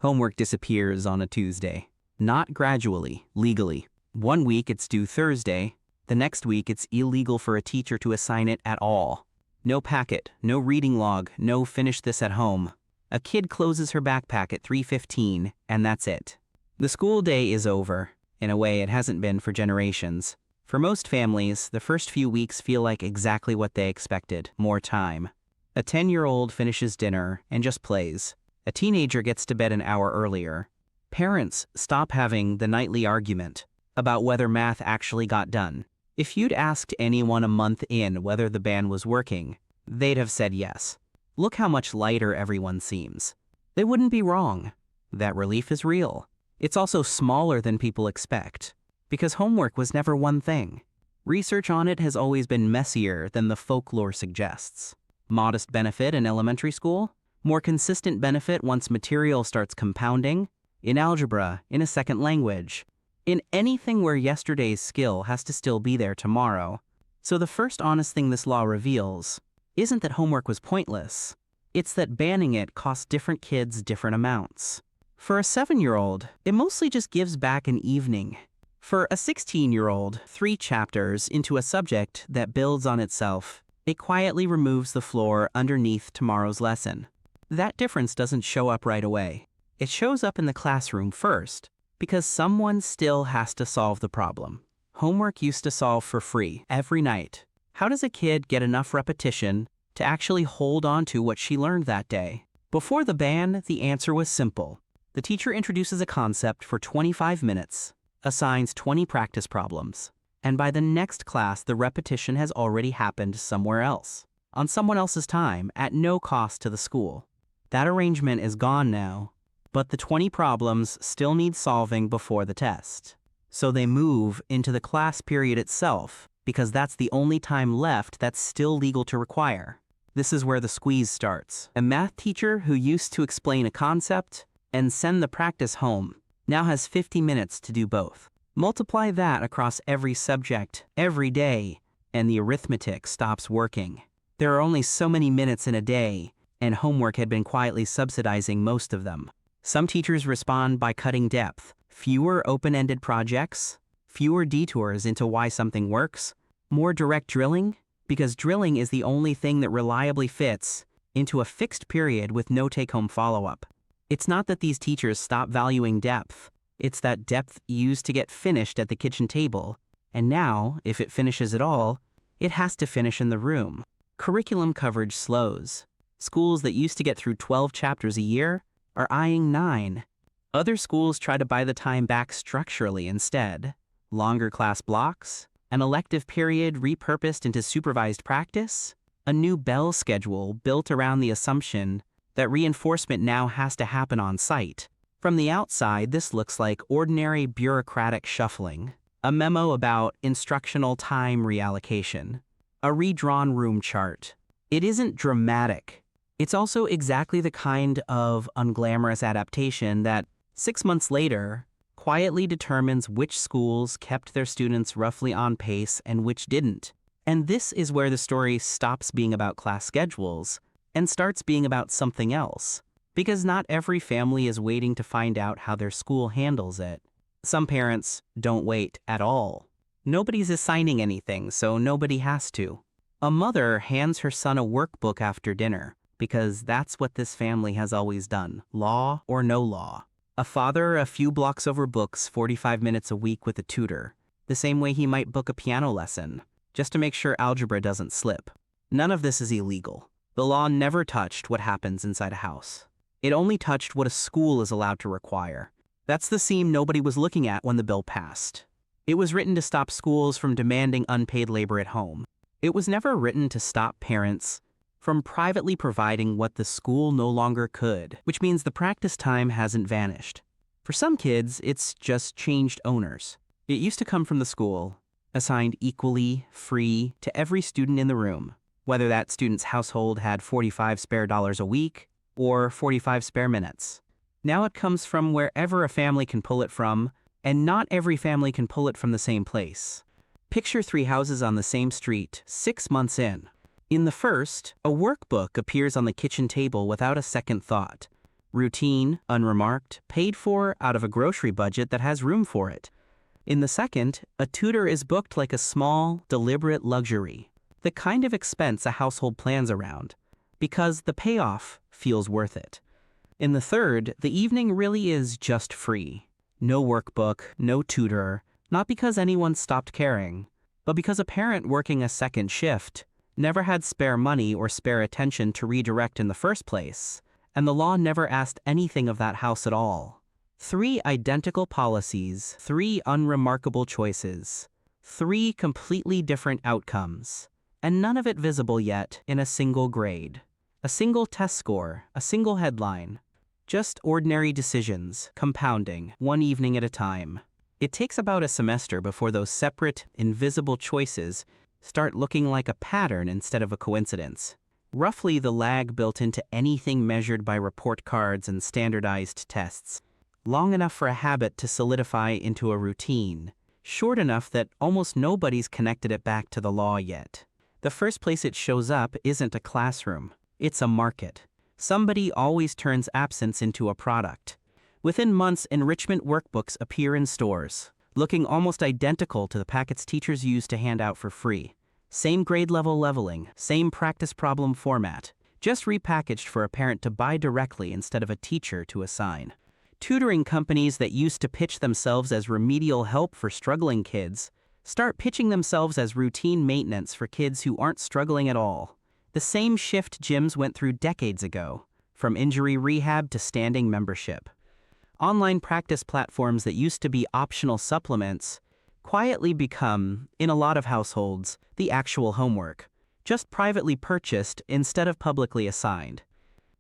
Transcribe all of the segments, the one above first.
Homework disappears on a Tuesday. Not gradually, legally. One week it's due Thursday. The next week it's illegal for a teacher to assign it at all. No packet, no reading log, no finish this at home. A kid closes her backpack at 3:15, and that's it. The school day is over. In a way, it hasn't been for generations. For most families, the first few weeks feel like exactly what they expected, more time. A 10-year-old finishes dinner and just plays. A teenager gets to bed an hour earlier. Parents stop having the nightly argument about whether math actually got done. If you'd asked anyone a month in whether the ban was working, they'd have said yes. Look how much lighter everyone seems. They wouldn't be wrong. That relief is real. It's also smaller than people expect, because homework was never one thing. Research on it has always been messier than the folklore suggests. Modest benefit in elementary school, more consistent benefit once material starts compounding, in algebra, in a second language, in anything where yesterday's skill has to still be there tomorrow. So the first honest thing this law reveals isn't that homework was pointless. It's that banning it costs different kids different amounts. For a 7-year-old, it mostly just gives back an evening. For a 16-year-old, 3 chapters into a subject that builds on itself, it quietly removes the floor underneath tomorrow's lesson. That difference doesn't show up right away. It shows up in the classroom first, because someone still has to solve the problem. Homework used to solve for free, every night. How does a kid get enough repetition to actually hold on to what she learned that day? Before the ban, the answer was simple. The teacher introduces a concept for 25 minutes, assigns 20 practice problems, and by the next class, the repetition has already happened somewhere else, on someone else's time, at no cost to the school. That arrangement is gone now, but the 20 problems still need solving before the test. So they move into the class period itself, because that's the only time left that's still legal to require. This is where the squeeze starts. A math teacher who used to explain a concept and send the practice home now has 50 minutes to do both. Multiply that across every subject, every day, and the arithmetic stops working. There are only so many minutes in a day, and homework had been quietly subsidizing most of them. Some teachers respond by cutting depth, fewer open-ended projects, fewer detours into why something works, more direct drilling, because drilling is the only thing that reliably fits into a fixed period with no take-home follow-up. It's not that these teachers stop valuing depth. It's that depth used to get finished at the kitchen table, and now, if it finishes at all, it has to finish in the room. Curriculum coverage slows. Schools that used to get through 12 chapters a year are eyeing 9. Other schools try to buy the time back structurally instead. Longer class blocks, an elective period repurposed into supervised practice, a new bell schedule built around the assumption that reinforcement now has to happen on site. From the outside, this looks like ordinary bureaucratic shuffling, a memo about instructional time reallocation, a redrawn room chart. It isn't dramatic. It's also exactly the kind of unglamorous adaptation that 6 months later quietly determines which schools kept their students roughly on pace and which didn't. And this is where the story stops being about class schedules and starts being about something else. Because not every family is waiting to find out how their school handles it. Some parents don't wait at all. Nobody's assigning anything, so nobody has to. A mother hands her son a workbook after dinner, because that's what this family has always done, law or no law. A father a few blocks over books 45 minutes a week with a tutor, the same way he might book a piano lesson, just to make sure algebra doesn't slip. None of this is illegal. The law never touched what happens inside a house. It only touched what a school is allowed to require. That's the seam nobody was looking at when the bill passed. It was written to stop schools from demanding unpaid labor at home. It was never written to stop parents from privately providing what the school no longer could, which means the practice time hasn't vanished. For some kids, it's just changed owners. It used to come from the school, assigned equally, free, to every student in the room, whether that student's household had 45 spare dollars a week or 45 spare minutes. Now it comes from wherever a family can pull it from, and not every family can pull it from the same place. Picture 3 houses on the same street, 6 months in. In the first, a workbook appears on the kitchen table without a second thought. routine, unremarked, paid for out of a grocery budget that has room for it. In the second, a tutor is booked like a small, deliberate luxury, the kind of expense a household plans around, because the payoff feels worth it. In the third, the evening really is just free. No workbook, no tutor, not because anyone stopped caring, but because a parent working a second shift never had spare money or spare attention to redirect in the first place, and the law never asked anything of that house at all. 3 identical policies, 3 unremarkable choices, 3 completely different outcomes, and none of it visible yet in a single grade, a single test score, a single headline. Just ordinary decisions, compounding, one evening at a time. It takes about a semester before those separate, invisible choices start looking like a pattern instead of a coincidence. Roughly the lag built into anything measured by report cards and standardized tests. Long enough for a habit to solidify into a routine. Short enough that almost nobody's connected it back to the law yet. The first place it shows up isn't a classroom. It's a market. Somebody always turns absence into a product. Within months, enrichment workbooks appear in stores, looking almost identical to the packets teachers use to hand out for free. Same grade level leveling, same practice problem format, just repackaged for a parent to buy directly instead of a teacher to assign. Tutoring companies that used to pitch themselves as remedial help for struggling kids start pitching themselves as routine maintenance for kids who aren't struggling at all. The same shift gyms went through decades ago, from injury rehab to standing membership. Online practice platforms that used to be optional supplements quietly become, in a lot of households, the actual homework, just privately purchased instead of publicly assigned.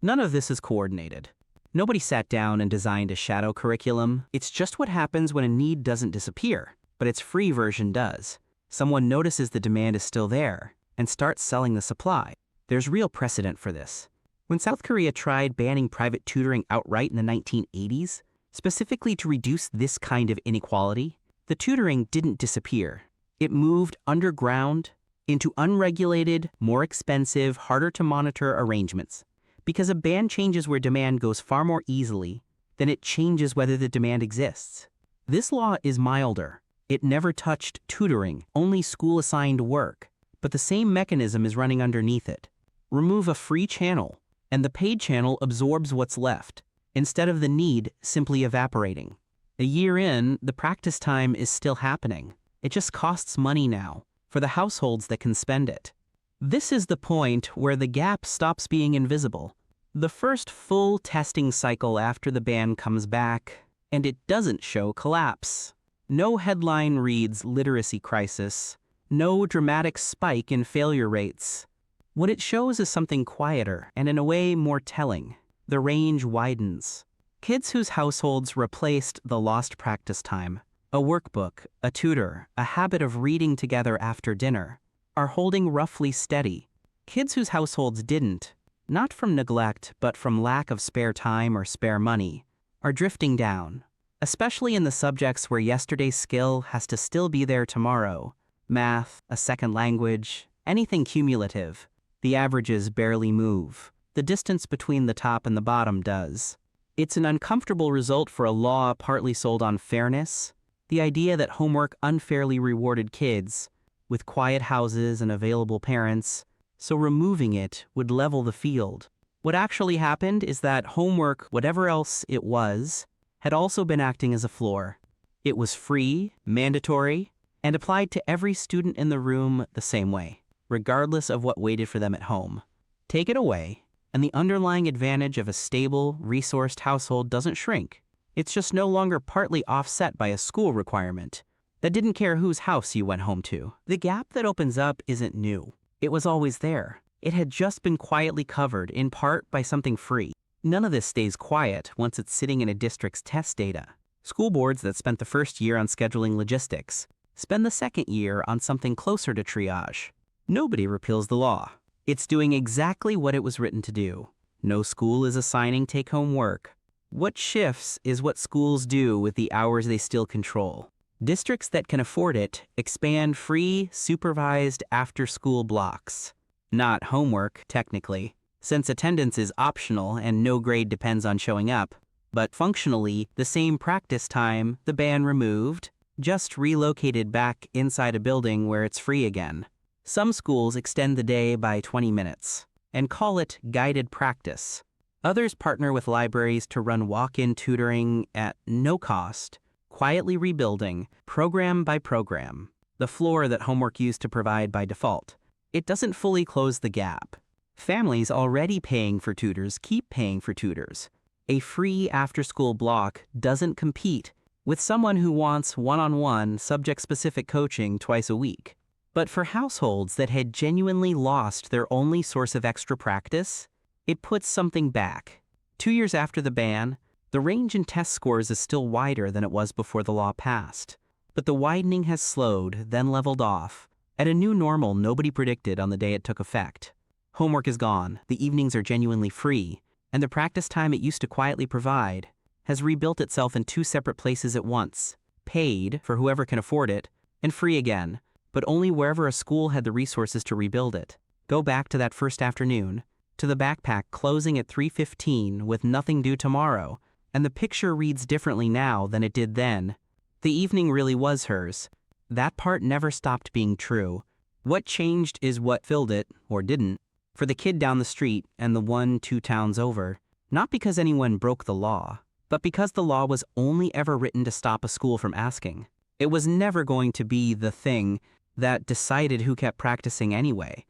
None of this is coordinated. Nobody sat down and designed a shadow curriculum. It's just what happens when a need doesn't disappear, but its free version does. Someone notices the demand is still there and starts selling the supply. There's real precedent for this. When South Korea tried banning private tutoring outright in the 1980s, specifically to reduce this kind of inequality, the tutoring didn't disappear. It moved underground into unregulated, more expensive, harder to monitor arrangements, because a ban changes where demand goes far more easily than it changes whether the demand exists. This law is milder. It never touched tutoring, only school-assigned work. But the same mechanism is running underneath it. Remove a free channel, and the paid channel absorbs what's left, instead of the need simply evaporating. A year in, the practice time is still happening. It just costs money now, for the households that can spend it. This is the point where the gap stops being invisible. The first full testing cycle after the ban comes back, and it doesn't show collapse. No headline reads literacy crisis. No dramatic spike in failure rates. What it shows is something quieter and in a way more telling. The range widens. Kids whose households replaced the lost practice time, a workbook, a tutor, a habit of reading together after dinner, are holding roughly steady. Kids whose households didn't, not from neglect but from lack of spare time or spare money, are drifting down, especially in the subjects where yesterday's skill has to still be there tomorrow. Math, a second language, anything cumulative. The averages barely move. The distance between the top and the bottom does. It's an uncomfortable result for a law partly sold on fairness, the idea that homework unfairly rewarded kids, with quiet houses and available parents, so removing it would level the field. What actually happened is that homework, whatever else it was, had also been acting as a floor. It was free, mandatory, and applied to every student in the room the same way, regardless of what waited for them at home. Take it away, and the underlying advantage of a stable, resourced household doesn't shrink. It's just no longer partly offset by a school requirement that didn't care whose house you went home to. The gap that opens up isn't new. It was always there. It had just been quietly covered, in part by something free. None of this stays quiet once it's sitting in a district's test data. School boards that spent the first year on scheduling logistics spend the second year on something closer to triage. Nobody repeals the law. It's doing exactly what it was written to do. No school is assigning take-home work. What shifts is what schools do with the hours they still control. Districts that can afford it expand free, supervised after-school blocks. Not homework, technically. since attendance is optional and no grade depends on showing up. But functionally, the same practice time, the ban removed, just relocated back inside a building where it's free again. Some schools extend the day by 20 minutes and call it guided practice. Others partner with libraries to run walk-in tutoring at no cost, quietly rebuilding, program by program, the floor that homework used to provide by default. It doesn't fully close the gap. Families already paying for tutors keep paying for tutors. A free after-school block doesn't compete with someone who wants one-on-one subject-specific coaching twice a week. But for households that had genuinely lost their only source of extra practice, it puts something back. 2 years after the ban, the range in test scores is still wider than it was before the law passed. But the widening has slowed, then leveled off, at a new normal nobody predicted on the day it took effect. Homework is gone, the evenings are genuinely free, and the practice time it used to quietly provide has rebuilt itself in 2 separate places at once, paid for whoever can afford it, and free again, but only wherever a school had the resources to rebuild it. Go back to that first afternoon, to the backpack closing at 3:15 with nothing due tomorrow, and the picture reads differently now than it did then. The evening really was hers. That part never stopped being true. What changed is what filled it, or didn't, for the kid down the street and the one 2 towns over, not because anyone broke the law, but because the law was only ever written to stop a school from asking. It was never going to be the thing that decided who kept practicing anyway.